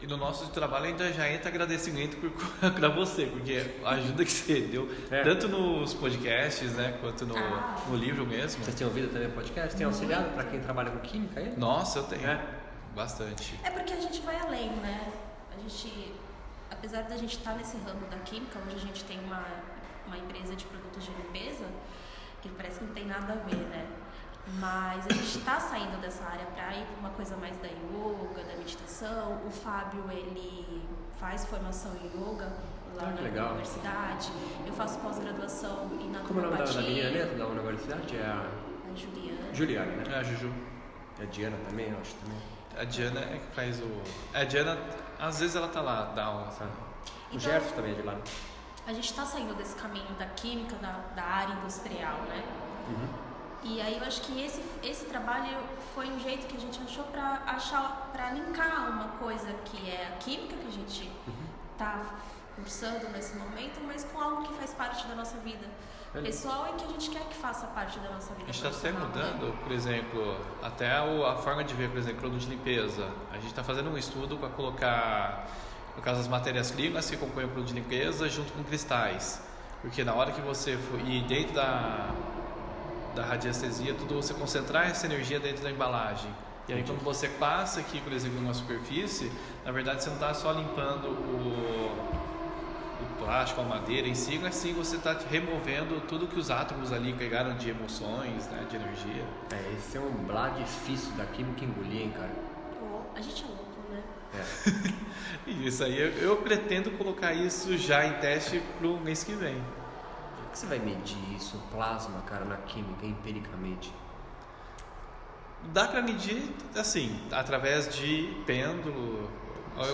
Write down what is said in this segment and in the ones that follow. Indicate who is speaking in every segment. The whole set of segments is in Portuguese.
Speaker 1: E no nosso trabalho ainda já entra agradecimento para você, porque a ajuda que você deu, tanto nos podcasts, né, quanto no livro mesmo.
Speaker 2: Vocês têm ouvido também o podcast? Tem auxiliado para quem trabalha com química aí?
Speaker 1: Nossa, eu tenho. Bastante.
Speaker 3: É porque a gente vai além, né? A gente, apesar da gente estar nesse ramo da química, onde a gente tem uma empresa de produtos de limpeza, que parece que não tem nada a ver, né? Mas a gente está saindo dessa área para ir para uma coisa mais da yoga, da meditação. O Fábio, ele faz formação em yoga lá na universidade. Eu faço pós-graduação em naturopatia.
Speaker 2: Como é o nome da menina mesmo da universidade? É a
Speaker 3: Juliana.
Speaker 2: Juliana, né?
Speaker 1: É a Juju.
Speaker 2: A Diana também, eu acho também.
Speaker 1: A Diana é que faz o... A Diana, às vezes ela tá lá, dá aula, sabe?
Speaker 2: O Gerson também é de lá.
Speaker 3: A gente está saindo desse caminho da química, da área industrial, né?
Speaker 2: Uhum.
Speaker 3: E aí eu acho que esse trabalho foi um jeito que a gente achou para linkar uma coisa que é a química que a gente está cursando nesse momento, mas com algo que faz parte da nossa vida pessoal e que a gente quer que faça parte da nossa vida.
Speaker 1: A gente está até mudando, por exemplo, até a forma de ver, por exemplo, produto de limpeza. A gente está fazendo um estudo para colocar, no caso, as matérias-primas que compõem o produto de limpeza junto com cristais. Porque na hora que você for ir dentro da radiestesia, tudo você concentrar essa energia dentro da embalagem. E aí quando você passa aqui, por exemplo, numa superfície, na verdade você não está só limpando o plástico, a madeira em si, mas sim você está removendo tudo que os átomos ali pegaram de emoções, né, de energia.
Speaker 2: Esse é um blá difícil da química engolir, hein, cara?
Speaker 3: A gente é louco, né?
Speaker 1: Isso aí, eu pretendo colocar isso já em teste pro mês que vem.
Speaker 2: Como que você vai medir isso, plasma, cara, na química, empiricamente?
Speaker 1: Dá para medir, assim, através de pêndulo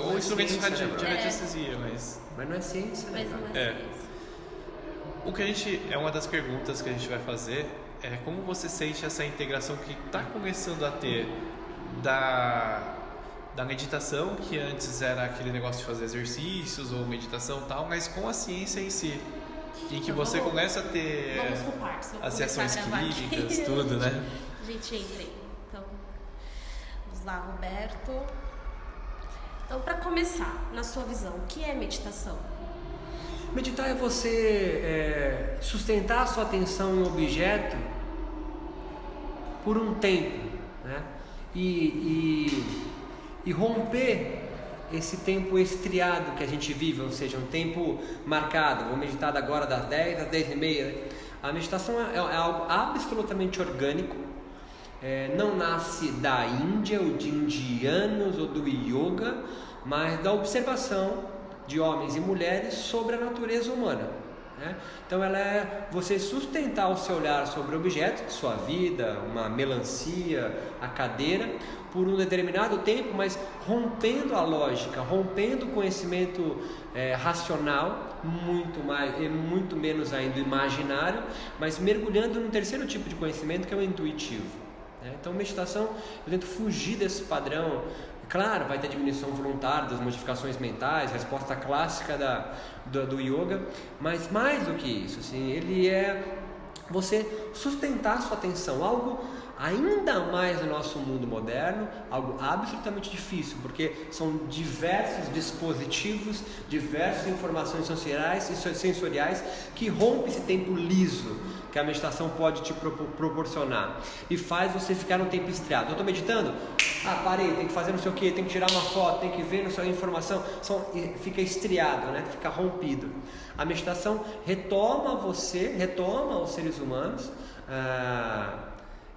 Speaker 1: ou instrumentos de radiestesia, mas
Speaker 2: não é ciência, né?
Speaker 3: Mas não é ciência.
Speaker 1: O que a gente, é uma das perguntas que a gente vai fazer é como você sente essa integração que está começando a ter da meditação, que antes era aquele negócio de fazer exercícios ou meditação e tal, mas com a ciência em si. Em que você começa a ter as reações químicas, tudo, né?
Speaker 3: A gente entra aí. Então, vamos lá, Roberto. Então, para começar, na sua visão, o que é meditação?
Speaker 2: Meditar é você sustentar a sua atenção em um objeto por um tempo, né? E romper esse tempo estriado que a gente vive, ou seja, um tempo marcado. Vou meditar agora das 10 às 10h30. Né? A meditação é algo absolutamente orgânico, não nasce da Índia ou de indianos ou do yoga, mas da observação de homens e mulheres sobre a natureza humana. Né? Então ela é você sustentar o seu olhar sobre o objeto, sua vida, uma melancia, a cadeira, por um determinado tempo, mas rompendo a lógica, rompendo o conhecimento racional, muito menos ainda o imaginário, mas mergulhando num terceiro tipo de conhecimento que é o intuitivo. Né? Então meditação, eu tento fugir desse padrão. Claro, vai ter diminuição voluntária das modificações mentais, resposta clássica do yoga, mas mais do que isso, assim, ele é você sustentar sua atenção, algo ainda mais no nosso mundo moderno, algo absolutamente difícil, porque são diversos dispositivos, diversas informações sensoriais que rompem esse tempo liso que a meditação pode te proporcionar e faz você ficar num tempo estriado. Eu estou meditando, parei, tem que fazer não sei o que, tem que tirar uma foto, tem que ver não sei a informação, fica estriado, né? Fica rompido. A meditação retoma os seres humanos,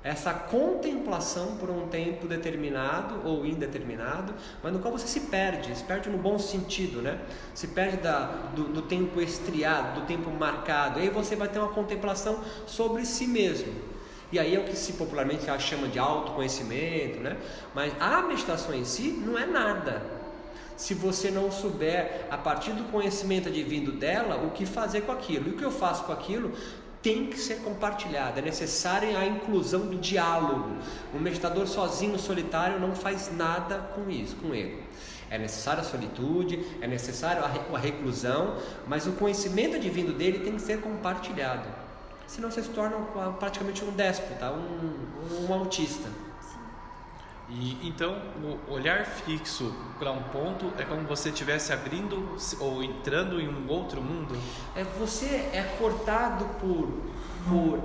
Speaker 2: essa contemplação por um tempo determinado ou indeterminado, mas no qual você se perde no bom sentido, né? Se perde do tempo estriado, do tempo marcado, aí você vai ter uma contemplação sobre si mesmo, e aí é o que se popularmente chama de autoconhecimento, né? Mas a meditação em si não é nada, se você não souber, a partir do conhecimento advindo dela, o que fazer com aquilo, e o que eu faço com aquilo tem que ser compartilhado, é necessária a inclusão do diálogo. Um meditador sozinho, solitário, não faz nada com isso, com ele. É necessária a solitude, é necessário a reclusão, mas o conhecimento advindo dele tem que ser compartilhado. Senão você se torna praticamente um déspota, um autista.
Speaker 1: E então o olhar fixo para um ponto é como se você estivesse abrindo ou entrando em um outro mundo?
Speaker 2: Você é cortado por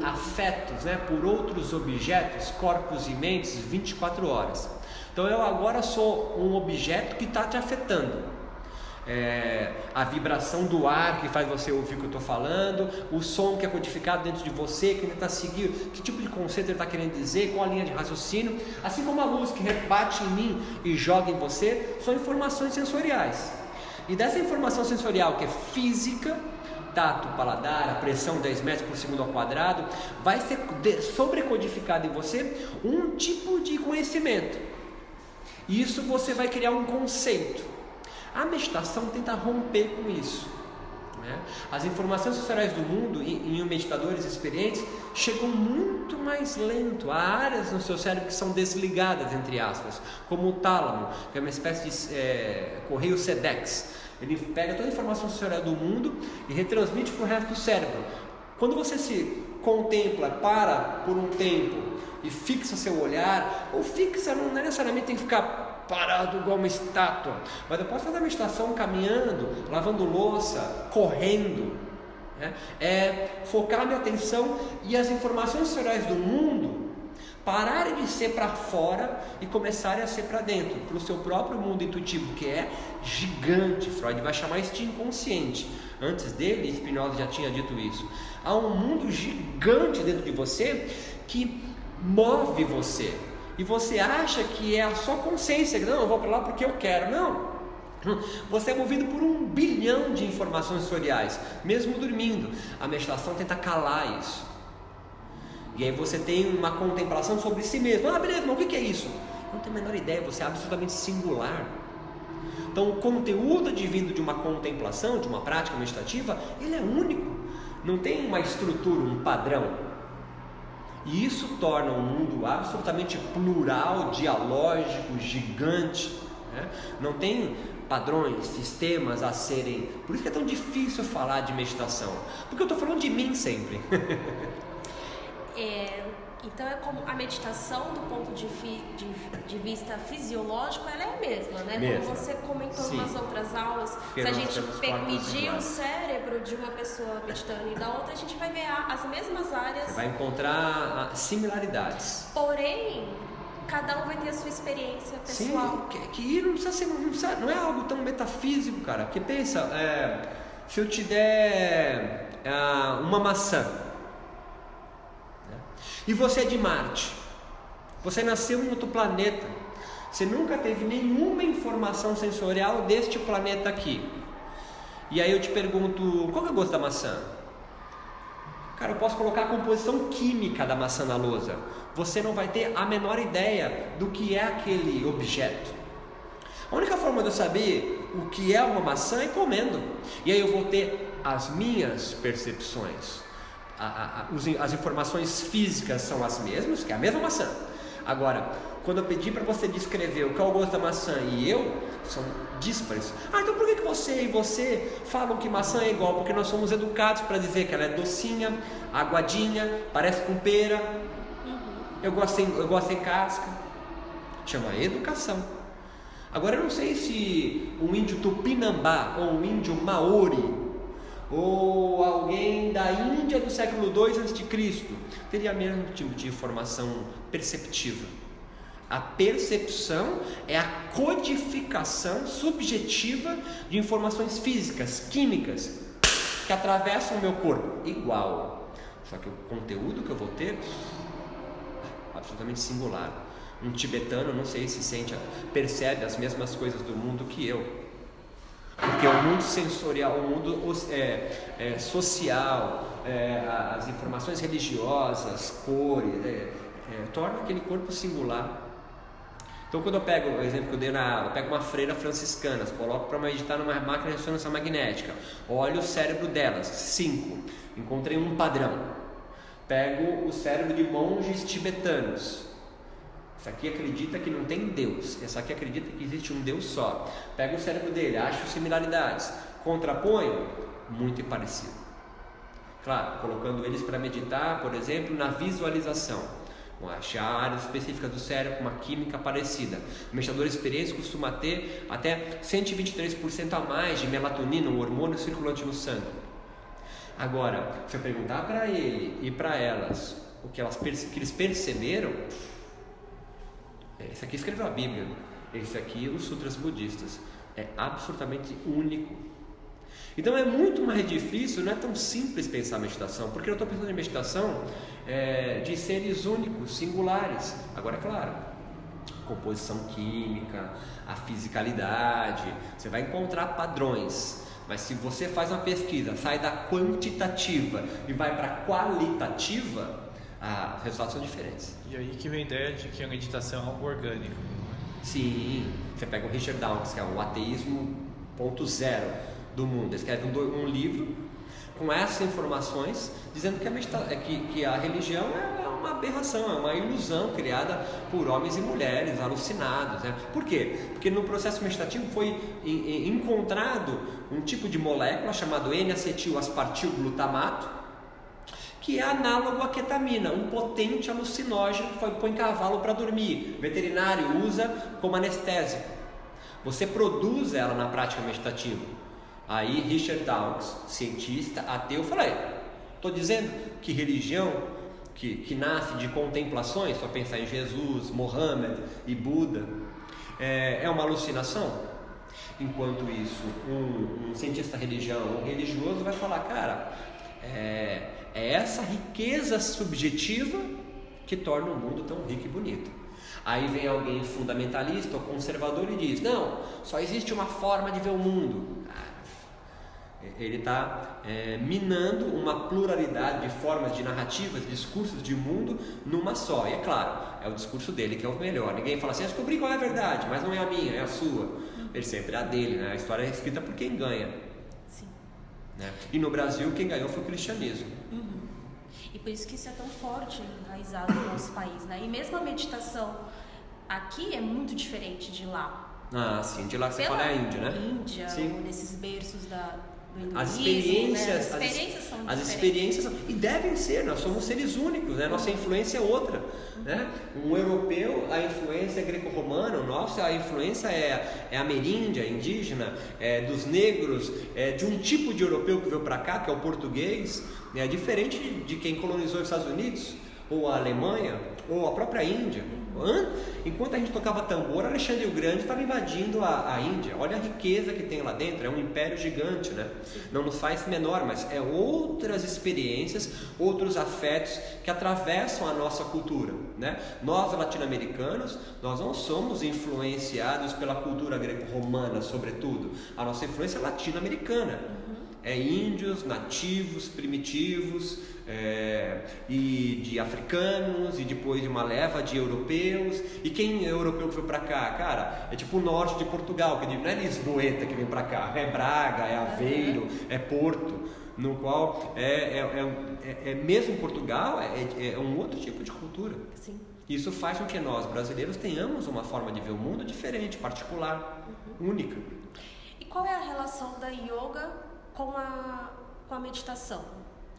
Speaker 2: afetos, né? Por outros objetos, corpos e mentes 24 horas. Então eu agora sou um objeto que está te afetando. A vibração do ar que faz você ouvir o que eu estou falando, o som que é codificado dentro de você, que ele está seguindo, que tipo de conceito ele está querendo dizer, qual a linha de raciocínio, assim como a luz que rebate em mim e joga em você, são informações sensoriais. E dessa informação sensorial que é física, tato, paladar, a pressão 10 metros por segundo ao quadrado, vai ser sobrecodificado em você um tipo de conhecimento. E isso você vai criar um conceito. A meditação tenta romper com isso, né? As informações sensoriais do mundo, em meditadores experientes, chegam muito mais lento. Há áreas no seu cérebro que são desligadas, entre aspas, como o tálamo, que é uma espécie de correio SEDEX. Ele pega toda a informação sensorial do mundo e retransmite para o resto do cérebro. Quando você se contempla, para por um tempo e fixa seu olhar, ou fixa não necessariamente tem que ficar parado igual uma estátua, mas eu posso fazer a meditação caminhando, lavando louça, correndo, né? Focar minha atenção e as informações sensoriais do mundo pararem de ser para fora e começarem a ser para dentro, para o seu próprio mundo intuitivo, que é gigante. Freud vai chamar isso de inconsciente. Antes dele, Spinoza já tinha dito isso. Há um mundo gigante dentro de você que move você. E você acha que é a sua consciência, não, eu vou para lá porque eu quero. Não, você é movido por 1 bilhão de informações sensoriais, mesmo dormindo. A meditação tenta calar isso. E aí você tem uma contemplação sobre si mesmo. Beleza, mas o que é isso? Não tenho a menor ideia, você é absolutamente singular. Então o conteúdo advindo de uma contemplação, de uma prática meditativa, ele é único. Não tem uma estrutura, um padrão. E isso torna um mundo absolutamente plural, dialógico, gigante, né? Não tem padrões, sistemas a serem... Por isso que é tão difícil falar de meditação, porque eu estou falando de mim sempre.
Speaker 3: Então é como a meditação do ponto de vista fisiológico, ela é a mesma, né?
Speaker 2: Mesma.
Speaker 3: Como você comentou
Speaker 2: Sim.
Speaker 3: nas outras aulas,
Speaker 2: Porque
Speaker 3: se a
Speaker 2: nós
Speaker 3: gente
Speaker 2: temos corpos
Speaker 3: medir
Speaker 2: iguais.
Speaker 3: o cérebro de uma pessoa meditando e da outra, a gente vai ver as mesmas áreas.
Speaker 2: Você vai encontrar similaridades.
Speaker 3: Porém, cada um vai ter a sua experiência pessoal.
Speaker 2: Sim, que não precisa ser, não é algo tão metafísico, cara. Porque pensa, se eu te der uma maçã, e você é de Marte, você nasceu em outro planeta, você nunca teve nenhuma informação sensorial deste planeta aqui, e aí eu te pergunto, qual que é o gosto da maçã? Cara, eu posso colocar a composição química da maçã na lousa, você não vai ter a menor ideia do que é aquele objeto. A única forma de eu saber o que é uma maçã é comendo, e aí eu vou ter as minhas percepções. As informações físicas são as mesmas, que é a mesma maçã. Agora, quando eu pedi para você descrever o que é o gosto da maçã e eu, são díspares. Então por que você e você falam que maçã é igual? Porque nós somos educados para dizer que ela é docinha, aguadinha, parece com pera. Eu gosto sem casca. Chama educação. Agora eu não sei se um índio tupinambá ou um índio maori ou alguém da Índia do século II a.C. teria mesmo tipo de informação perceptiva. A percepção é a codificação subjetiva de informações físicas, químicas, que atravessam o meu corpo, igual. Só que o conteúdo que eu vou ter absolutamente singular. Um tibetano, não sei se percebe as mesmas coisas do mundo que eu. Porque o mundo sensorial, o mundo social, as informações religiosas, cores, torna aquele corpo singular. Então quando eu pego, o exemplo que eu dei na aula, eu pego uma freira franciscana, coloco para meditar numa máquina de ressonância magnética, olho o cérebro delas, 5, encontrei um padrão. Pego o cérebro de monges tibetanos. Essa aqui acredita que não tem Deus, essa aqui acredita que existe um Deus só. Pega o cérebro dele, acho similaridades, contraponho, muito parecido. Claro, colocando eles para meditar, por exemplo, na visualização. áreas específicas do cérebro com uma química parecida. O meditador experiência costuma ter até 123% a mais de melatonina, um hormônio circulante no sangue. Agora, se eu perguntar para ele e para elas o que eles perceberam, esse aqui escreveu a Bíblia, esse aqui os sutras budistas, é absolutamente único. Então é muito mais difícil, não é tão simples pensar meditação, porque eu estou pensando em meditação de seres únicos, singulares. Agora, é claro, composição química, a fisicalidade, você vai encontrar padrões, mas se você faz uma pesquisa, sai da quantitativa e vai para a qualitativa, os resultados são diferentes.
Speaker 1: E aí que vem a ideia de que a meditação é algo orgânico.
Speaker 2: Sim, você pega o Richard Dawkins, que é o ateísmo ponto zero do mundo, ele escreve um livro com essas informações, dizendo que a religião é uma aberração, é uma ilusão criada por homens e mulheres alucinados, né? Por quê? Porque no processo meditativo foi encontrado um tipo de molécula chamado N-acetil-aspartil-glutamato, que é análogo à ketamina, um potente alucinógeno que põe cavalo para dormir. O veterinário usa como anestésico. Você produz ela na prática meditativa. Aí Richard Dawkins, cientista, ateu, falei, estou dizendo que religião que nasce de contemplações, só pensar em Jesus, Mohammed e Buda, é uma alucinação? Enquanto isso, um cientista da religião, um religioso vai falar, cara, é essa riqueza subjetiva que torna o mundo tão rico e bonito. Aí vem alguém fundamentalista ou conservador e diz, não, só existe uma forma de ver o mundo. Ele está minando uma pluralidade de formas, de narrativas, de discursos de mundo numa só. E é claro, é o discurso dele que é o melhor. Ninguém fala assim, eu descobri qual é a verdade, mas não é a minha, é a sua. Ele sempre é a dele, né? A história é escrita por quem ganha.
Speaker 3: Sim.
Speaker 2: Né? E no Brasil quem ganhou foi o cristianismo.
Speaker 3: Uhum. E por isso que isso é tão forte, enraizado no nosso país, né? E mesmo a meditação aqui é muito diferente de lá.
Speaker 2: Ah, sim, de lá que você fala é a Índia, né?
Speaker 3: Índia,
Speaker 2: sim.
Speaker 3: Nesses berços do hinduísmo,
Speaker 2: as experiências,
Speaker 3: né? As experiências são diferentes.
Speaker 2: As experiências são, e devem ser, nós somos seres únicos, né? Nossa influência é outra, né? Um europeu, a influência é greco-romana, nossa, a influência é ameríndia, indígena, dos negros, de um tipo de europeu que veio para cá, que é o português, é diferente de quem colonizou os Estados Unidos, ou a Alemanha, ou a própria Índia. Enquanto a gente tocava tambor, Alexandre o Grande estava invadindo a Índia. Olha a riqueza que tem lá dentro, é um império gigante, né? Não nos faz menor, mas é outras experiências, outros afetos que atravessam a nossa cultura, né? Nós latino-americanos, nós não somos influenciados pela cultura greco-romana, sobretudo. A nossa influência é latino-americana. É índios, nativos, primitivos, e de africanos, e depois de uma leva de europeus. E quem é europeu que foi para cá? Cara, é tipo o norte de Portugal, que não é Lisboeta que vem para cá, é Braga, é Aveiro, é Porto, no qual mesmo em Portugal é um outro tipo de cultura.
Speaker 3: Sim.
Speaker 2: Isso faz com que nós, brasileiros, tenhamos uma forma de ver o mundo diferente, particular, única.
Speaker 3: E qual é a relação da yoga com a meditação?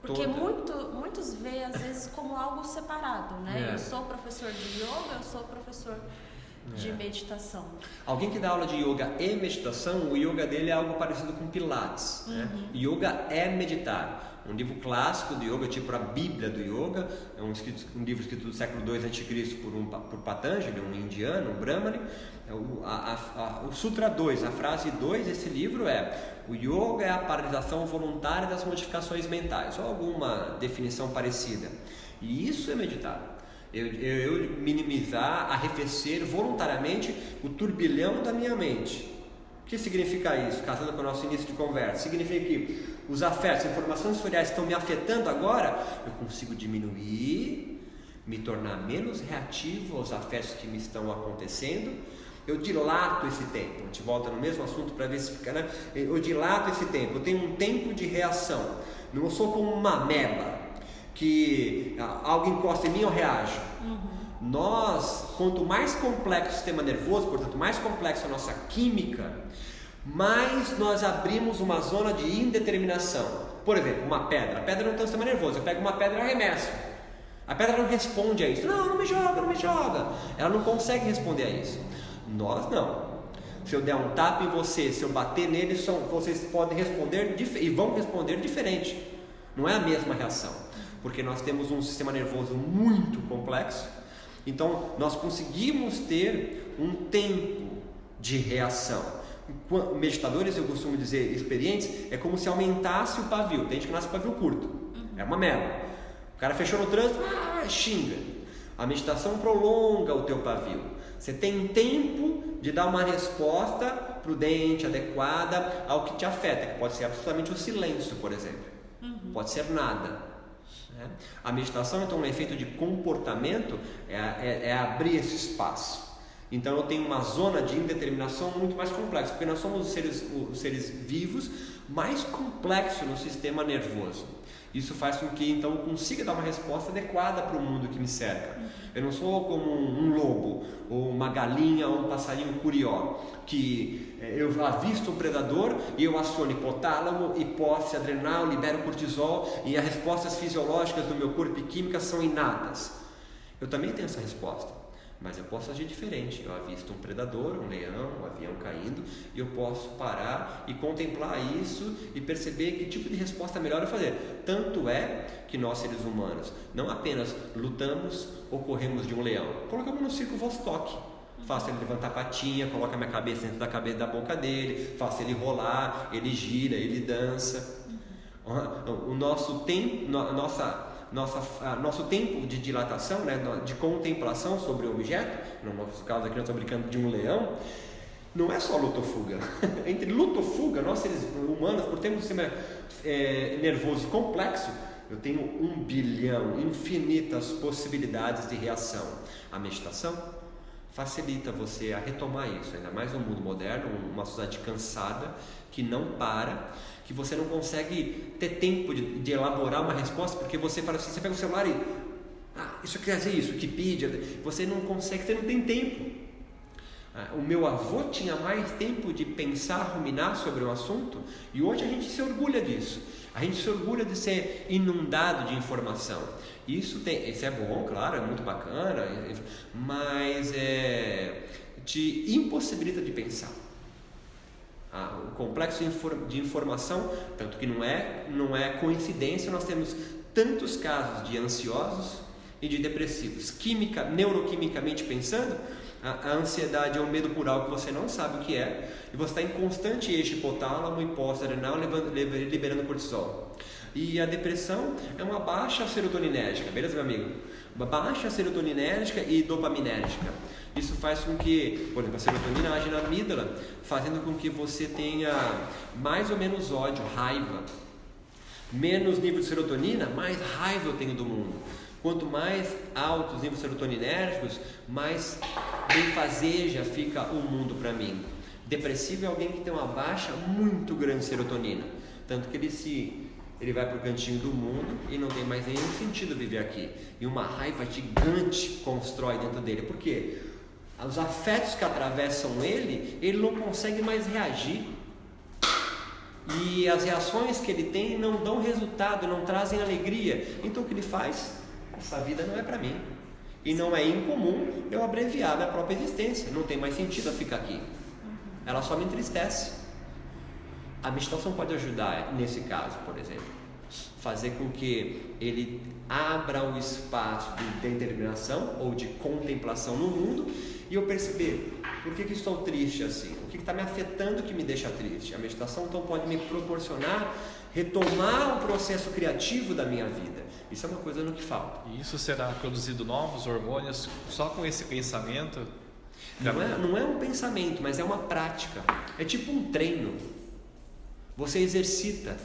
Speaker 3: Porque muitos veem às vezes como algo separado, né? Eu sou professor de yoga, eu sou professor de meditação.
Speaker 2: Alguém que dá aula de yoga e meditação, o yoga dele é algo parecido com Pilates, né? Yoga é meditar. Um livro clássico do yoga, tipo a Bíblia do yoga, é um livro escrito do século II a.C. por Patanjali, um indiano, um brahmane. O Sutra 2, a frase 2 desse livro o yoga é a paralisação voluntária das modificações mentais, ou alguma definição parecida. E isso é meditar. Eu minimizar, arrefecer voluntariamente o turbilhão da minha mente. O que significa isso? Casando com o nosso início de conversa, significa que os afetos, as informações sensoriais estão me afetando agora, eu consigo diminuir, me tornar menos reativo aos afetos que me estão acontecendo. Eu dilato esse tempo. A gente volta no mesmo assunto para ver se fica, né? Eu dilato esse tempo, eu tenho um tempo de reação. Não sou como uma ameba que algo encosta em mim, eu reajo. Nós, quanto mais complexo o sistema nervoso, portanto, mais complexa a nossa química, mais nós abrimos uma zona de indeterminação. Por exemplo, uma pedra. A pedra não tem um sistema nervoso. Eu pego uma pedra e arremesso. A pedra não responde a isso. Não me joga, não me joga. Ela não consegue responder a isso. Nós não. Se eu der um tapa em você, se eu bater nele, vocês podem responder e vão responder diferente. Não é a mesma reação, porque nós temos um sistema nervoso muito complexo. Então nós conseguimos ter um tempo de reação. Meditadores, eu costumo dizer, experientes, é como se aumentasse o pavio. Tem gente que nasce com pavio curto, é uma merda. O cara fechou no trânsito, xinga. A meditação prolonga o teu pavio. Você tem tempo de dar uma resposta prudente, adequada ao que te afeta, que pode ser absolutamente o silêncio, por exemplo. Pode ser nada. A meditação, então, um efeito de comportamento é abrir esse espaço. Então eu tenho uma zona de indeterminação muito mais complexa, porque nós somos os seres vivos mais complexos no sistema nervoso. Isso faz com que então eu consiga dar uma resposta adequada para o mundo que me cerca. Eu não sou como um lobo, ou uma galinha, ou um passarinho curió, que eu avisto um predador e eu aciono hipotálamo, hipófise, adrenal, libero cortisol e as respostas fisiológicas do meu corpo e químicas são inatas. Eu também tenho essa resposta. Mas eu posso agir diferente. Eu avisto um predador, um leão, um avião caindo, e eu posso parar e contemplar isso e perceber que tipo de resposta melhor eu fazer. Tanto é que nós, seres humanos, não apenas lutamos ou corremos de um leão, colocamos no circo Vostok. Faço ele levantar a patinha, coloco a minha cabeça dentro da cabeça da boca dele, faço ele rolar, ele gira, ele dança. O nosso tempo, nosso tempo de dilatação, né, de contemplação sobre o objeto, no nosso caso aqui nós estamos brincando de um leão, não é só luta ou fuga. Entre luta ou fuga, nós seres humanos, por termos um sistema nervoso complexo, eu tenho 1 bilhão, infinitas possibilidades de reação. A meditação facilita você a retomar isso, ainda mais no mundo moderno, uma sociedade cansada, que não para, que você não consegue ter tempo de elaborar uma resposta, porque você fala assim, você pega o celular e isso quer dizer isso, Wikipedia, você não consegue, você não tem tempo. O meu avô tinha mais tempo de pensar, ruminar sobre o assunto, e hoje a gente se orgulha disso. A gente se orgulha de ser inundado de informação. Isso é bom, claro, é muito bacana, mas te impossibilita de pensar. O complexo de informação, tanto que não é coincidência, nós temos tantos casos de ansiosos e de depressivos. Neuroquimicamente pensando, a ansiedade é um medo por algo que você não sabe o que é, e você está em constante eixo hipotálamo, hipófise, adrenal, liberando cortisol. E a depressão é uma baixa serotoninérgica, beleza, meu amigo? Uma baixa serotoninérgica e dopaminérgica. Isso faz com que, por exemplo, a serotonina age na amígdala, fazendo com que você tenha mais ou menos ódio, raiva. Menos nível de serotonina, mais raiva eu tenho do mundo. Quanto mais altos os níveis serotoninérgicos, mais benfazeja fica o mundo para mim. Depressivo é alguém que tem uma baixa muito grande de serotonina, tanto que ele vai para o cantinho do mundo e não tem mais nenhum sentido viver aqui. E uma raiva gigante constrói dentro dele. Por quê? Os afetos que atravessam ele não consegue mais reagir. E as reações que ele tem não dão resultado, não trazem alegria. Então o que ele faz? Essa vida não é para mim. E não é incomum eu abreviar minha própria existência. Não tem mais sentido eu ficar aqui. Ela só me entristece. A meditação pode ajudar nesse caso, por exemplo. Fazer com que ele abra um espaço de determinação ou de contemplação no mundo e eu perceber por que estou triste assim, o que está me afetando que me deixa triste. A meditação então pode me proporcionar retomar o processo criativo da minha vida. Isso é uma coisa no que falta.
Speaker 1: E isso será produzido novos hormônios só com esse pensamento?
Speaker 2: Não é um pensamento, mas é uma prática. É tipo um treino. Você exercita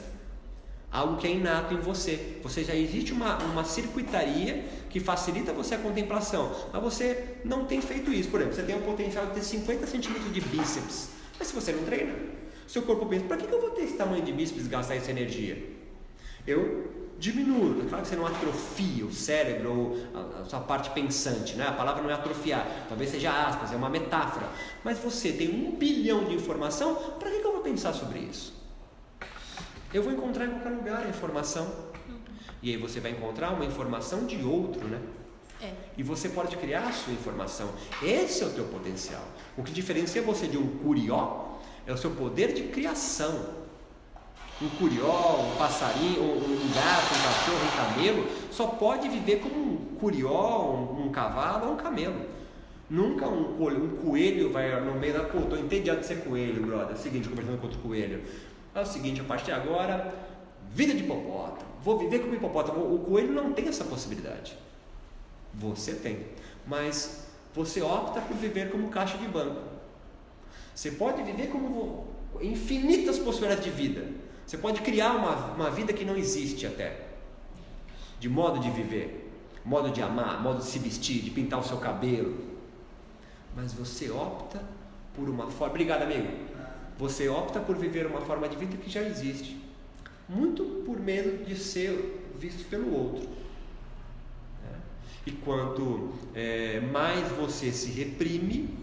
Speaker 2: algo que é inato em você. Você já existe uma circuitaria que facilita você a contemplação, mas você não tem feito isso. Por exemplo, você tem o potencial de ter 50 centímetros de bíceps, mas se você não treina, seu corpo pensa, para que eu vou ter esse tamanho de bíceps e gastar essa energia? Eu diminuo. É claro que você não atrofia o cérebro ou a sua parte pensante, né? A palavra não é atrofiar, talvez seja aspas, é uma metáfora, mas você tem 1 bilhão de informação, para que eu vou pensar sobre isso? Eu vou encontrar em qualquer lugar a informação. E aí você vai encontrar uma informação de outro, né? E você pode criar a sua informação. Esse é o teu potencial. O que diferencia você de um curió é o seu poder de criação. Um curió, um passarinho, um gato, um cachorro, um camelo só pode viver como um curió, um cavalo ou um camelo. Nunca um coelho vai no meio da... Pô, tô entediado de ser coelho, brother. É o seguinte, conversando com outro coelho. É o seguinte, a partir de agora, vida de hipopótamo. Vou viver como hipopótamo. O coelho não tem essa possibilidade. Você tem. Mas você opta por viver como caixa de banco. Você pode viver como infinitas possibilidades de vida. Você pode criar uma vida que não existe até. De modo de viver, modo de amar, modo de se vestir, de pintar o seu cabelo. Mas você opta por uma forma... Obrigado, amigo. Você opta por viver uma forma de vida que já existe. Muito por medo de ser visto pelo outro. E quanto mais você se reprime,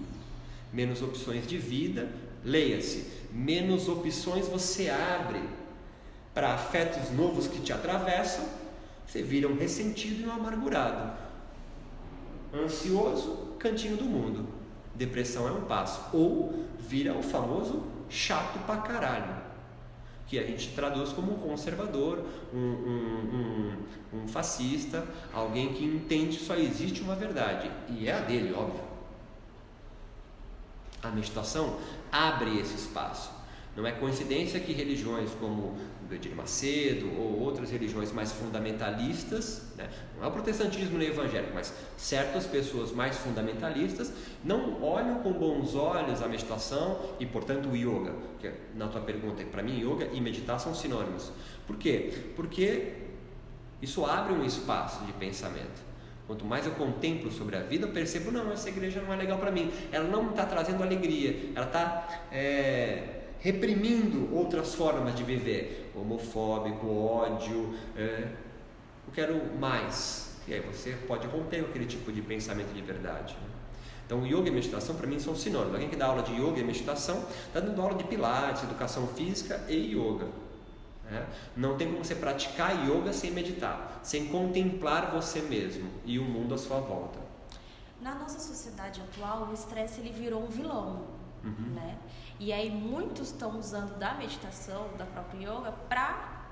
Speaker 2: menos opções de vida, leia-se, menos opções você abre para afetos novos que te atravessam, você vira um ressentido e um amargurado. Ansioso, cantinho do mundo. Depressão é um passo. Ou vira o famoso chato pra caralho, que a gente traduz como um conservador, um fascista, alguém que entende que só existe uma verdade, e é a dele, óbvio. A meditação abre esse espaço. Não é coincidência que religiões como o Edir Macedo ou outras religiões mais fundamentalistas, né? Não é o protestantismo nem o evangélico, mas certas pessoas mais fundamentalistas não olham com bons olhos a meditação e, portanto, o yoga. Que, na tua pergunta, para mim, yoga e meditar são sinônimos. Por quê? Porque isso abre um espaço de pensamento. Quanto mais eu contemplo sobre a vida, eu percebo, não, essa igreja não é legal para mim. Ela não está trazendo alegria, ela está reprimindo outras formas de viver. Homofóbico, ódio, eu quero mais. E aí você pode romper com aquele tipo de pensamento de verdade, né? Então, yoga e meditação para mim são sinônimos. Alguém que dá aula de yoga e meditação está dando aula de pilates, educação física e yoga. Não tem como você praticar yoga sem meditar, sem contemplar você mesmo e o mundo à sua volta.
Speaker 3: Na nossa sociedade atual, o estresse ele virou um vilão, né? E aí muitos estão usando da meditação, da própria yoga, para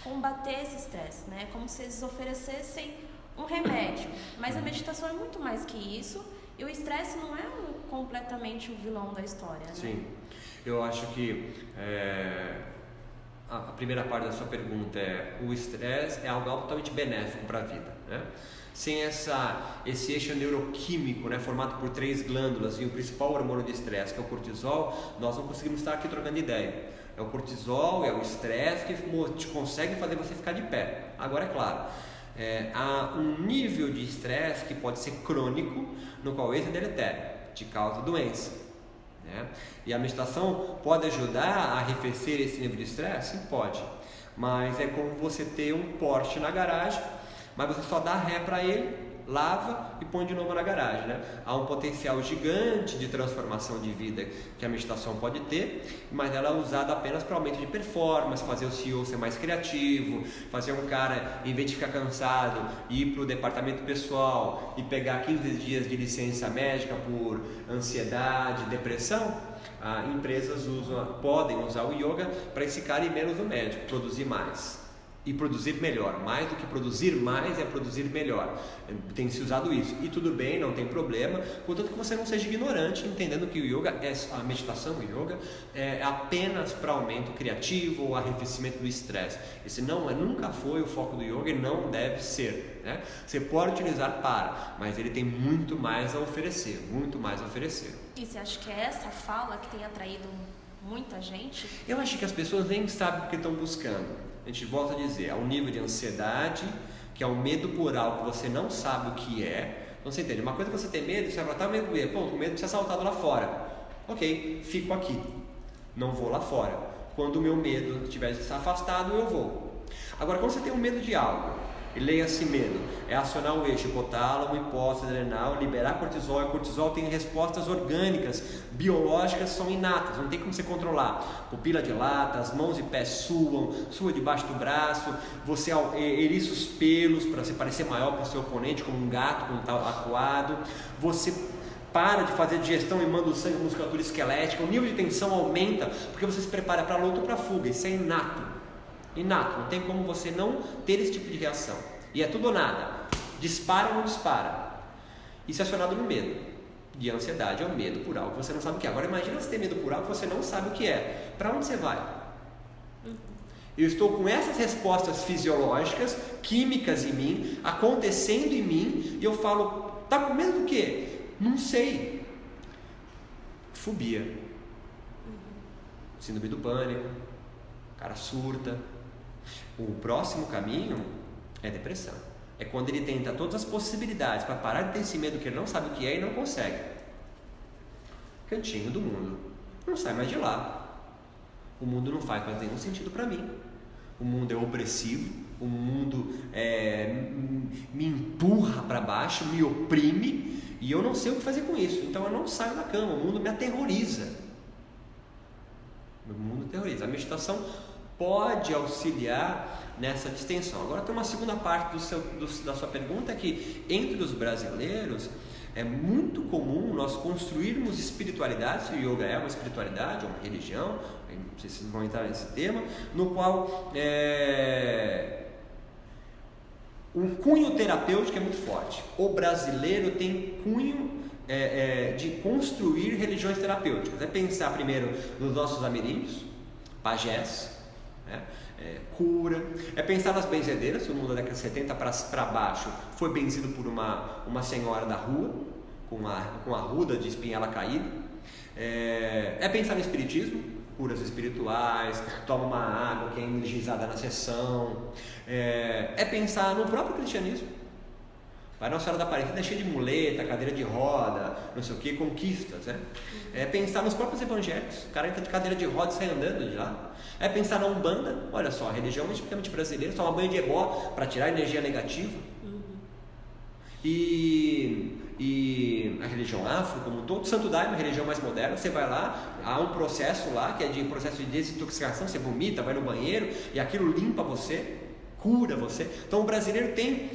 Speaker 3: combater esse estresse, né? Como se eles oferecessem um remédio. Mas a meditação é muito mais que isso, e o estresse não é completamente o vilão da história, né? Sim,
Speaker 2: eu acho que a primeira parte da sua pergunta o estresse é algo altamente benéfico para a vida, né? Sem esse eixo neuroquímico, né, formado por 3 glândulas e o principal hormônio de estresse, que é o cortisol, nós não conseguimos estar aqui trocando ideia. É o cortisol, é o estresse que consegue fazer você ficar de pé. Agora, é claro, há um nível de estresse que pode ser crônico, no qual esse é deletério, te causa doença, né? E a meditação pode ajudar a arrefecer esse nível de estresse? Sim, pode. Mas é como você ter um Porsche na garagem, mas você só dá ré para ele, lava e põe de novo na garagem, né? Há um potencial gigante de transformação de vida que a meditação pode ter, mas ela é usada apenas para aumento de performance, fazer o CEO ser mais criativo, fazer um cara, em vez de ficar cansado, ir para o departamento pessoal e pegar 15 dias de licença médica por ansiedade, depressão. Empresas podem usar o yoga para esse cara ir menos no médico, produzir mais. E produzir melhor. Mais do que produzir mais é produzir melhor. Tem se usado isso. E tudo bem, não tem problema, contanto que você não seja ignorante, entendendo que o yoga, a meditação, o yoga, é apenas para aumento criativo ou arrefecimento do estresse. Esse nunca foi o foco do yoga e não deve ser, né? Você pode utilizar mas ele tem muito mais a oferecer, muito mais a oferecer.
Speaker 3: E você acha que é essa fala que tem atraído muita gente?
Speaker 2: Eu acho que as pessoas nem sabem o que estão buscando. A gente volta a dizer, há um nível de ansiedade, que é o medo por algo que você não sabe o que é. Então você entende, uma coisa é você ter medo, você vai estar medo de o medo de ser assaltado lá fora. Ok, fico aqui, não vou lá fora. Quando o meu medo estiver afastado, eu vou. Agora, quando você tem um medo de algo E leia-se medo. É acionar o eixo hipotálamo, hipófise adrenal, liberar cortisol. E cortisol tem respostas orgânicas, biológicas, são inatas, não tem como você controlar. Pupila dilata, as mãos e pés sua debaixo do braço, você eriça os pelos para você parecer maior que o seu oponente, como um gato quando está acuado. Você para de fazer digestão e manda o sangue, musculatura esquelética, o nível de tensão aumenta porque você se prepara para a luta ou para a fuga. Isso é inato. Inato, não tem como você não ter esse tipo de reação. E é tudo ou nada. Dispara ou não dispara. Isso é acionado no medo. E a ansiedade é o medo por algo que você não sabe o que é. Agora imagina você ter medo por algo que você não sabe o que é. Para onde você vai? Eu estou com essas respostas fisiológicas, químicas em mim, acontecendo em mim, e eu falo, tá com medo do quê? Não sei. Fobia. Síndrome do pânico. O cara surta. O próximo caminho é depressão. É quando ele tenta todas as possibilidades para parar de ter esse medo que ele não sabe o que é e não consegue. Cantinho do mundo. Não sai mais de lá. O mundo não faz mais nenhum sentido para mim. O mundo é opressivo. O mundo me empurra para baixo, me oprime. E eu não sei o que fazer com isso. Então eu não saio da cama. O mundo me aterroriza. O mundo terroriza. A meditação pode auxiliar nessa distensão. Agora tem uma segunda parte da sua pergunta, que entre os brasileiros é muito comum nós construirmos espiritualidades. O yoga é uma espiritualidade, é uma religião, não sei se vocês vão entrar nesse tema, no qual um cunho terapêutico é muito forte. O brasileiro tem cunho de construir religiões terapêuticas. É pensar primeiro nos nossos ameríndios, pajés, cura. É pensar nas benzedeiras. O mundo da década de 70 para baixo foi benzido por uma senhora da rua com a ruda de espinhela caída. É pensar no espiritismo, curas espirituais, toma uma água que é energizada na sessão. É pensar no próprio cristianismo. Vai Nossa Senhora da Aparecida é cheia de muleta, cadeira de roda, não sei o que, conquistas, né? É pensar nos próprios evangélicos. O cara entra de cadeira de roda e sai andando de lá. É pensar na Umbanda. Olha só, a religião é tipicamente brasileira, toma banho de ebó para tirar a energia negativa. E a religião afro, como todo, Santo Daime, uma religião mais moderna, você vai lá, há um processo lá que é de processo de desintoxicação, você vomita, vai no banheiro e aquilo limpa você, cura você. Então o brasileiro tem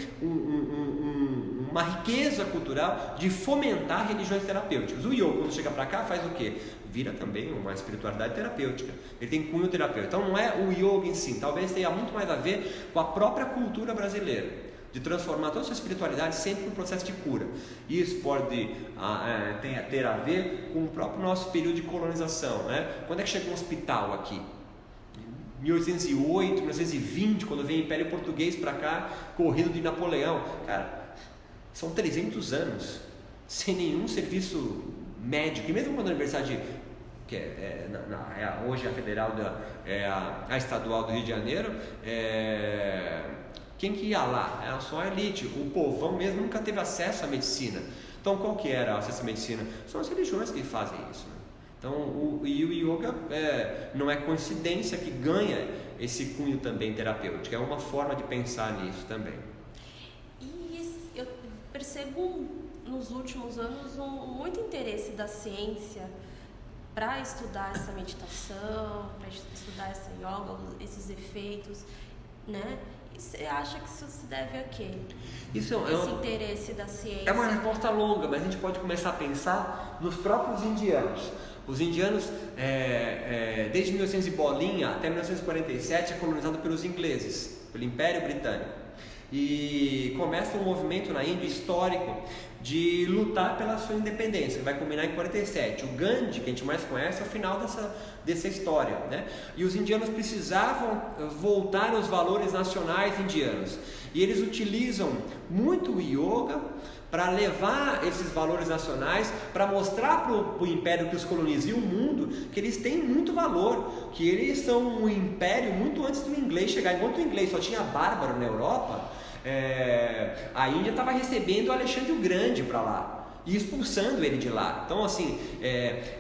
Speaker 2: uma riqueza cultural de fomentar religiões terapêuticas. O yoga, quando chega para cá, faz o quê? Vira também uma espiritualidade terapêutica. Ele tem cunho terapêutico. Então não é o yoga em si, talvez tenha muito mais a ver com a própria cultura brasileira, de transformar toda a sua espiritualidade sempre num processo de cura. Isso pode ter a ver com o próprio nosso período de colonização, né? Quando é que chegou um hospital aqui? 1808, 1920, quando veio o Império Português para cá, corrido de Napoleão. Cara, são 300 anos sem nenhum serviço médico. E mesmo quando a universidade, que hoje a federal, a estadual do Rio de Janeiro, quem que ia lá? Era só a elite. O povão mesmo nunca teve acesso à medicina. Então qual que era o acesso à medicina? São as religiões que fazem isso, né? Então o yoga não é coincidência que ganha esse cunho também terapêutico. É uma forma de pensar nisso também.
Speaker 3: E eu percebo nos últimos anos muito interesse da ciência para estudar essa meditação, para estudar essa yoga, esses efeitos, né? E você acha que isso se deve a quê?
Speaker 2: Esse
Speaker 3: interesse da ciência?
Speaker 2: É uma resposta longa, mas a gente pode começar a pensar nos próprios indianos. Os indianos, desde 1900 e bolinha até 1947, é colonizado pelos ingleses, pelo Império Britânico. E começa um movimento na Índia histórico de lutar pela sua independência, que vai culminar em 47. O Gandhi, que a gente mais conhece, é o final dessa história, né? E os indianos precisavam voltar aos valores nacionais indianos. E eles utilizam muito o yoga para levar esses valores nacionais, para mostrar para o império que os colonizia o mundo, que eles têm muito valor, que eles são um império muito antes do inglês chegar. Enquanto o inglês só tinha bárbaro na Europa, a Índia estava recebendo o Alexandre o Grande para lá e expulsando ele de lá. Então assim,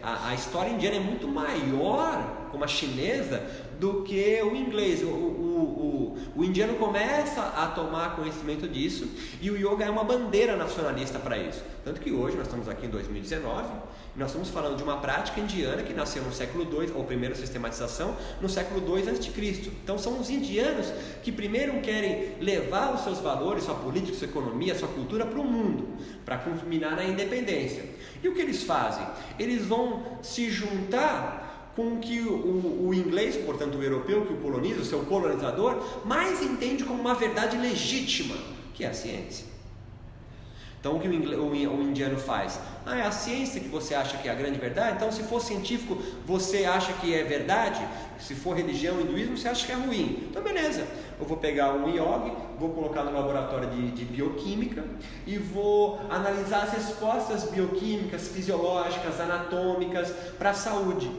Speaker 2: a história indiana é muito maior, como a chinesa, do que o inglês. O indiano começa a tomar conhecimento disso e o yoga é uma bandeira nacionalista para isso. Tanto que hoje nós estamos aqui em 2019, nós estamos falando de uma prática indiana que nasceu no século II, ou primeira sistematização, no século II a.C. Então são os indianos que primeiro querem levar os seus valores, sua política, sua economia, sua cultura para o mundo, para culminar na independência. E o que eles fazem? Eles vão se juntar com o que o inglês, portanto o europeu que o coloniza, o seu colonizador, mais entende como uma verdade legítima, que é a ciência. Então o que o indiano faz? É a ciência que você acha que é a grande verdade? Então se for científico você acha que é verdade? Se for religião, hinduísmo, você acha que é ruim? Então beleza, eu vou pegar um yogi, vou colocar no laboratório de bioquímica e vou analisar as respostas bioquímicas, fisiológicas, anatômicas para a saúde.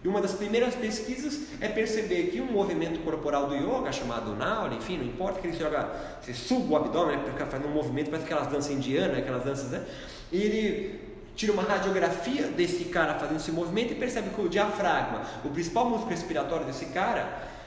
Speaker 2: E uma das primeiras pesquisas é perceber que um movimento corporal do yoga, chamado Nauli, enfim, não importa que ele joga, você suga o abdômen, né, faz um movimento, parece aquelas danças indianas, aquelas danças, né? E ele tira uma radiografia desse cara fazendo esse movimento e percebe que o diafragma, o principal músculo respiratório desse cara,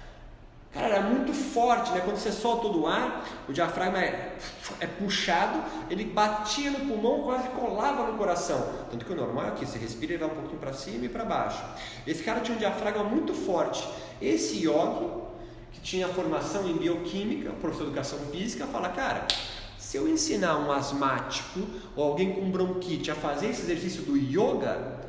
Speaker 2: era muito forte, né? Quando você solta todo o ar, o diafragma é puxado, ele batia no pulmão, quase colava no coração. Tanto que o normal é que você respira e vai um pouquinho para cima e para baixo. Esse cara tinha um diafragma muito forte. Esse yogi, que tinha formação em bioquímica, professor de educação física, fala, cara, se eu ensinar um asmático ou alguém com bronquite a fazer esse exercício do yoga,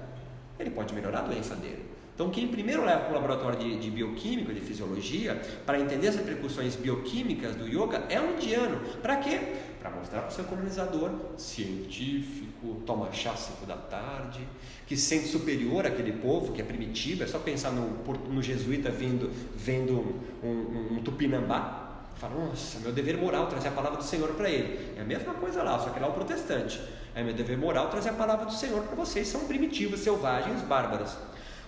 Speaker 2: ele pode melhorar a doença dele. Então quem primeiro leva para o laboratório de bioquímica, de fisiologia, para entender as repercussões bioquímicas do yoga é um indiano. Para quê? Para mostrar para o seu colonizador, científico, toma chá às 5 da tarde, que se sente superior àquele povo que é primitivo. É só pensar no jesuíta vendo um tupinambá. Fala, nossa, meu dever moral trazer a palavra do Senhor para ele. É a mesma coisa lá, só que lá o protestante. É meu dever moral trazer a palavra do Senhor para vocês, são primitivos, selvagens, bárbaros.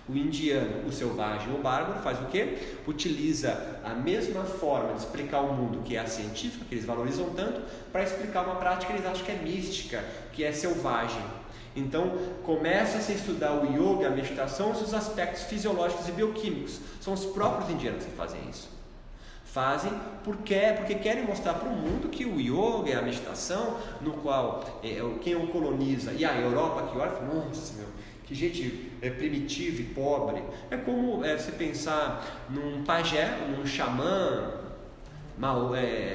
Speaker 2: O indiano, o selvagem, o bárbaro faz o quê? Utiliza a mesma forma de explicar o mundo, que é a científica, que eles valorizam tanto, para explicar uma prática que eles acham que é mística, que é selvagem. Então, começa-se a estudar o yoga, a meditação, os seus aspectos fisiológicos e bioquímicos. São os próprios indianos que fazem isso. Fazem porque querem mostrar para o mundo que o yoga é a meditação, no qual quem o coloniza, e a Europa que olha e fala, nossa, meu, que gente primitiva e pobre. É como você pensar num pajé, num xamã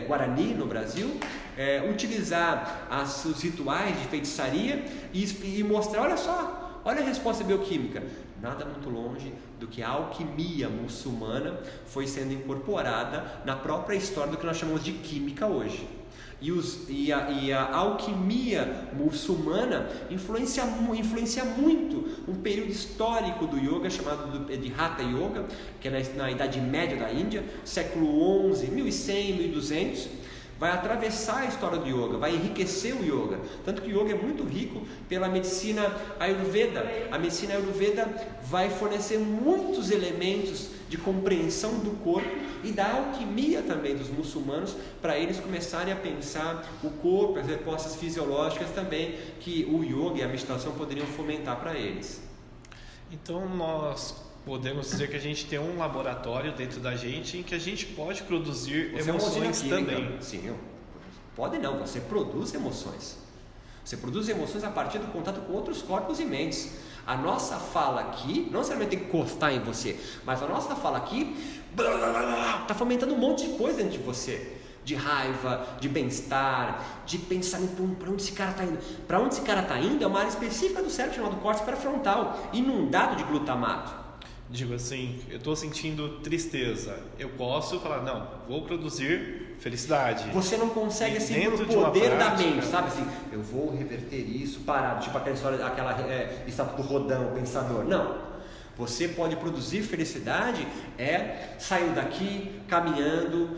Speaker 2: guarani no Brasil, utilizar os rituais de feitiçaria e mostrar, olha só, olha a resposta bioquímica. Nada muito longe do que a alquimia muçulmana foi sendo incorporada na própria história do que nós chamamos de química hoje. E a alquimia muçulmana influencia muito um período histórico do yoga chamado de Hatha Yoga, que é na Idade Média da Índia, século XI, 1100, 1200, vai atravessar a história do yoga, vai enriquecer o yoga, tanto que o yoga é muito rico pela medicina Ayurveda. A medicina Ayurveda vai fornecer muitos elementos de compreensão do corpo e da alquimia também dos muçulmanos, para eles começarem a pensar o corpo, as respostas fisiológicas também, que o yoga e a meditação poderiam fomentar para eles.
Speaker 1: Então nós podemos dizer que a gente tem um laboratório dentro da gente em que a gente pode produzir emoções também.
Speaker 2: Sim, pode não, você produz emoções. Você produz emoções a partir do contato com outros corpos e mentes. A nossa fala aqui, não necessariamente tem que encostar em você, mas a nossa fala aqui está fomentando um monte de coisa dentro de você. De raiva, de bem-estar, de pensamento, para onde esse cara está indo. Para onde esse cara está indo é uma área específica do cérebro chamado córtex pré-frontal, inundado de glutamato.
Speaker 1: Digo assim, eu estou sentindo tristeza, eu posso falar, não, vou produzir felicidade.
Speaker 2: Você não consegue assim pelo poder da mente, sabe assim, eu vou reverter isso, parar, tipo aquela história, aquela estátua do Rodin, o pensador. Não, você pode produzir felicidade saindo daqui, caminhando,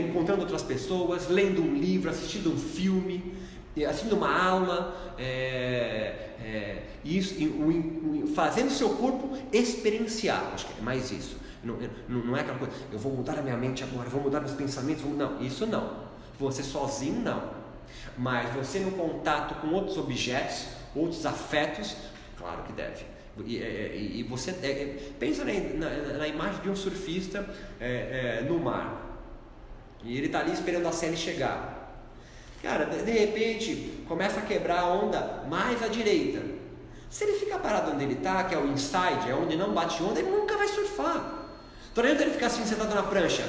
Speaker 2: encontrando outras pessoas, lendo um livro, assistindo um filme, assistindo uma aula, fazendo seu corpo experienciar. Acho que é mais isso. Não é aquela coisa, eu vou mudar a minha mente agora, vou mudar meus pensamentos, não, isso não. Você sozinho não. Mas você no contato com outros objetos, outros afetos, claro que deve. E você pensa na imagem de um surfista no mar. E ele está ali esperando a Sally chegar. Cara, de repente começa a quebrar a onda mais à direita. Se ele ficar parado onde ele está, que é o inside, é onde não bate onda, ele nunca vai surfar. Então não adianta ele ficar assim sentado na prancha.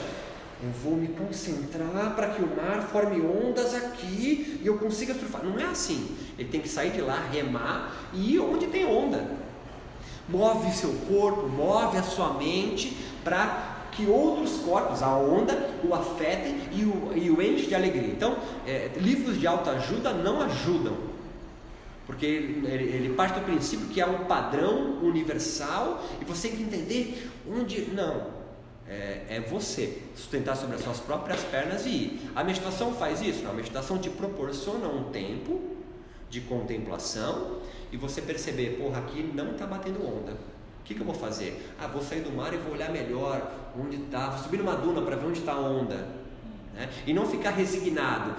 Speaker 2: Eu vou me concentrar para que o mar forme ondas aqui e eu consiga surfar. Não é assim. Ele tem que sair de lá, remar e ir onde tem onda. Move seu corpo, move a sua mente para que outros corpos, a onda, o afetem e o enche de alegria. Então, livros de autoajuda não ajudam, porque ele parte do princípio que há um padrão universal e você tem que entender onde... Não, é você sustentar sobre as suas próprias pernas e ir. A meditação faz isso? Não, a meditação te proporciona um tempo de contemplação e você perceber, porra, aqui não está batendo onda. O que eu vou fazer? Vou sair do mar e vou olhar melhor onde está, vou subir numa duna para ver onde está a onda, né? E não ficar resignado.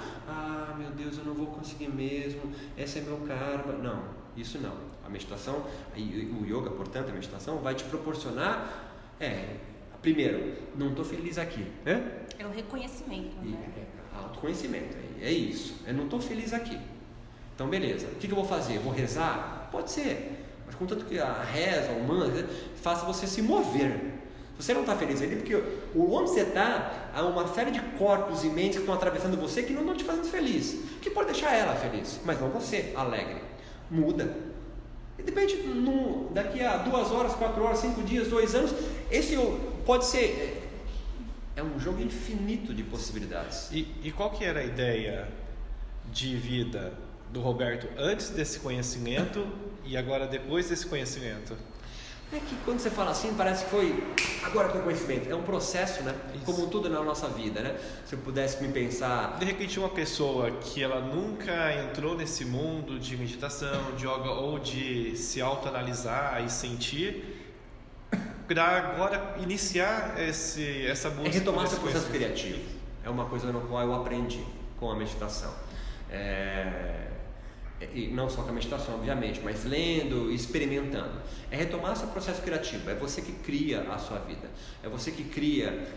Speaker 2: Meu Deus, eu não vou conseguir mesmo, esse é meu karma. Não, isso não. A meditação, o yoga, portanto, a meditação vai te proporcionar, primeiro, não estou feliz aqui.
Speaker 3: É o reconhecimento, né?
Speaker 2: Autoconhecimento, é isso. Eu não estou feliz aqui. Então, beleza. O que eu vou fazer? Vou rezar? Pode ser. Mas contanto que a reza, o mantra, faça você se mover. Se você não está feliz ali, porque onde você está, há uma série de corpos e mentes que estão atravessando você que não estão te fazendo feliz. Que pode deixar ela feliz, mas não você, alegre. Muda. E de repente, daqui a 2 horas, 4 horas, 5 dias, 2 anos, esse pode ser... É um jogo infinito de possibilidades.
Speaker 1: E qual que era a ideia de vida do Roberto antes desse conhecimento e agora depois desse conhecimento?
Speaker 2: É que quando você fala assim, parece que foi agora com o conhecimento. É um processo, né?
Speaker 1: Isso.
Speaker 2: Como tudo na nossa vida, né? Se eu pudesse me pensar...
Speaker 1: De repente uma pessoa que ela nunca entrou nesse mundo de meditação, de yoga ou de se autoanalisar e sentir, para agora iniciar essa busca...
Speaker 2: É retomar seu processo criativo. É uma coisa no qual eu aprendi com a meditação. E não só com a meditação, obviamente, mas lendo, experimentando. É retomar seu processo criativo. É você que cria a sua vida. É você que cria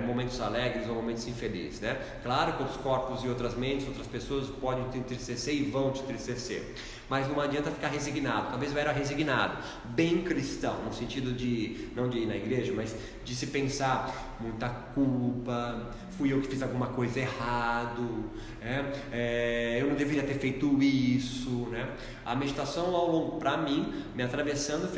Speaker 2: momentos alegres ou momentos infelizes, né? Claro que outros corpos e outras mentes, outras pessoas podem te entristecer e vão te entristecer, mas não adianta ficar resignado. Talvez eu era resignado, bem cristão, no sentido de, não de ir na igreja, mas de se pensar muita culpa, fui eu que fiz alguma coisa errado, eu não deveria ter feito isso, né? A meditação ao longo, para mim, me atravessando,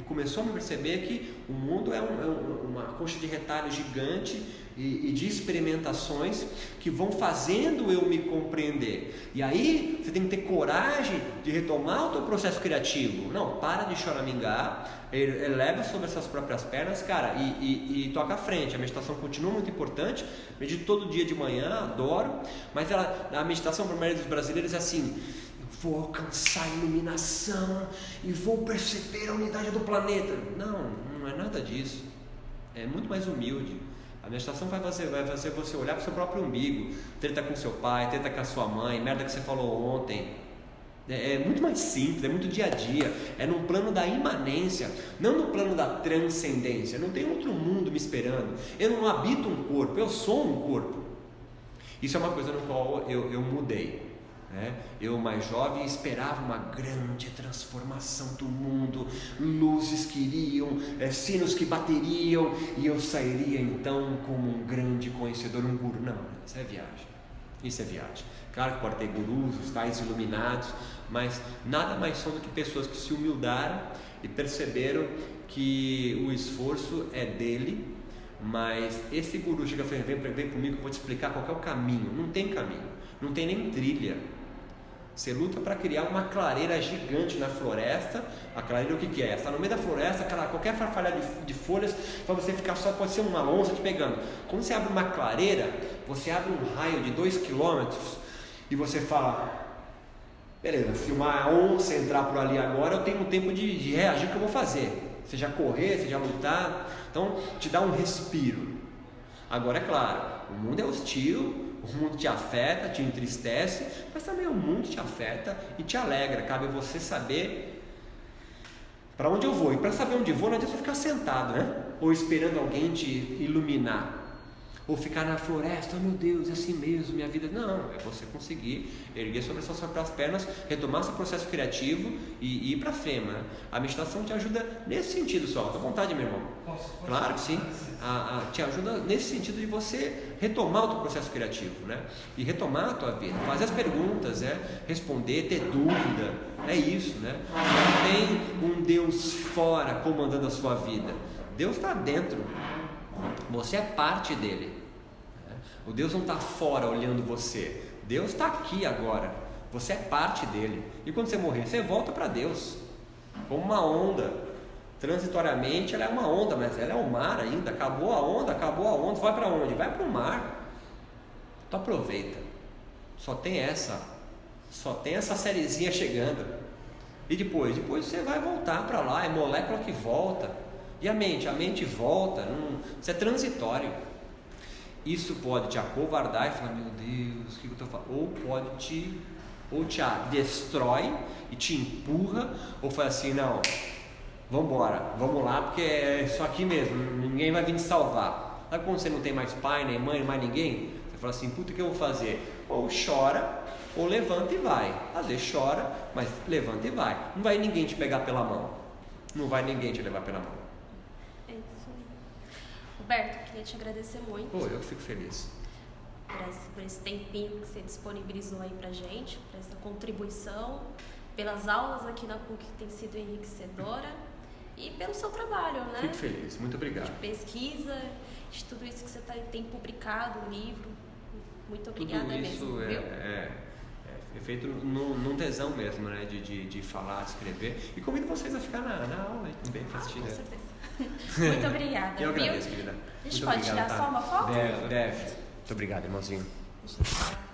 Speaker 2: começou a me perceber que o mundo é uma coxa de retalhos gigante e de experimentações que vão fazendo eu me compreender. E aí você tem que ter coragem de retomar o teu processo criativo. Não, para de choramingar, eleva sobre as suas próprias pernas, cara, e toca à frente. A meditação continua muito importante. Medito todo dia de manhã, adoro, mas a meditação para a maioria dos brasileiros é assim: vou alcançar a iluminação e vou perceber a unidade do planeta. Não é nada disso. É muito mais humilde. A meditação vai fazer você olhar para o seu próprio umbigo, treta com seu pai, treta com a sua mãe, merda que você falou ontem. É muito mais simples, é muito dia a dia, é num plano da imanência, não no plano da transcendência. Não tem outro mundo me esperando. Eu não habito um corpo, eu sou um corpo. Isso é uma coisa no qual eu mudei. Eu, mais jovem, esperava uma grande transformação do mundo, luzes que iriam, sinos que bateriam, e eu sairia então como um grande conhecedor, um guru. Não, isso é viagem. Claro que pode ter gurus, os tais iluminados, mas nada mais são do que pessoas que se humildaram e perceberam que o esforço é dele. Mas esse guru chega e fala: vem comigo que eu vou te explicar qual é o caminho. Não tem caminho, não tem nem trilha. Você luta para criar uma clareira gigante na floresta. A clareira o que é? Está no meio da floresta, qualquer farfalha de folhas, para você ficar só, pode ser uma onça te pegando. Quando você abre uma clareira, você abre um raio de 2 km e você fala: beleza, se uma onça entrar por ali agora, eu tenho um tempo de reagir, que eu vou fazer. Seja correr, seja lutar. Então te dá um respiro. Agora é claro, o mundo é hostil, o mundo te afeta, te entristece, mas também o mundo te afeta e te alegra. Cabe você saber Para onde eu vou? E para saber onde vou, não adianta ficar sentado, né? Ou esperando alguém te iluminar. Ou ficar na floresta, oh meu Deus, é assim mesmo, minha vida. Não, é você conseguir erguer sobre as suas próprias pernas, retomar seu processo criativo e ir para frente. Né? A meditação te ajuda nesse sentido só. Fica à vontade, meu irmão. Claro que sim. Te ajuda nesse sentido de você retomar o teu processo criativo, né? E retomar a tua vida, fazer as perguntas, responder, ter dúvida. É isso, né? Não tem um Deus fora comandando a sua vida. Deus está dentro. Você é parte dele. O Deus não está fora olhando você. Deus está aqui agora. Você é parte dele. E quando você morrer, você volta para Deus. Como uma onda. Transitoriamente ela é uma onda, mas ela é o mar ainda. Acabou a onda. Vai para onde? Vai para o mar. Então aproveita. Só tem essa sériezinha chegando. E depois você vai voltar para lá. É molécula que volta. E a mente volta. Isso é transitório. Isso pode te acovardar e falar, meu Deus, o que eu estou falando? Ou pode te destrói e te empurra, ou fala assim, não, vamos lá, porque é isso aqui mesmo, ninguém vai vir te salvar. Sabe quando você não tem mais pai, nem mãe, mais ninguém? Você fala assim, puta, o que eu vou fazer? Ou chora, ou levanta e vai. Às vezes chora, mas levanta e vai. Não vai ninguém te pegar pela mão. Não vai ninguém te levar pela mão.
Speaker 3: Roberto, queria te agradecer muito.
Speaker 2: Eu fico feliz.
Speaker 3: Por esse tempinho que você disponibilizou aí pra gente, por essa contribuição, pelas aulas aqui na PUC que tem sido enriquecedora e pelo seu trabalho, né?
Speaker 2: Fico feliz, muito obrigado.
Speaker 3: De pesquisa, de tudo isso que você tem publicado, o livro. Muito obrigada
Speaker 2: tudo isso
Speaker 3: mesmo, viu?
Speaker 2: É feito num tesão mesmo, né? De falar, de escrever. E convido vocês a ficar na aula também para assistir.
Speaker 3: Com certeza. Muito obrigada.
Speaker 2: Eu agradeço, querida.
Speaker 3: A gente pode tirar só uma foto?
Speaker 2: Deve. Muito obrigado, irmãozinho.
Speaker 3: Deixa eu tirar.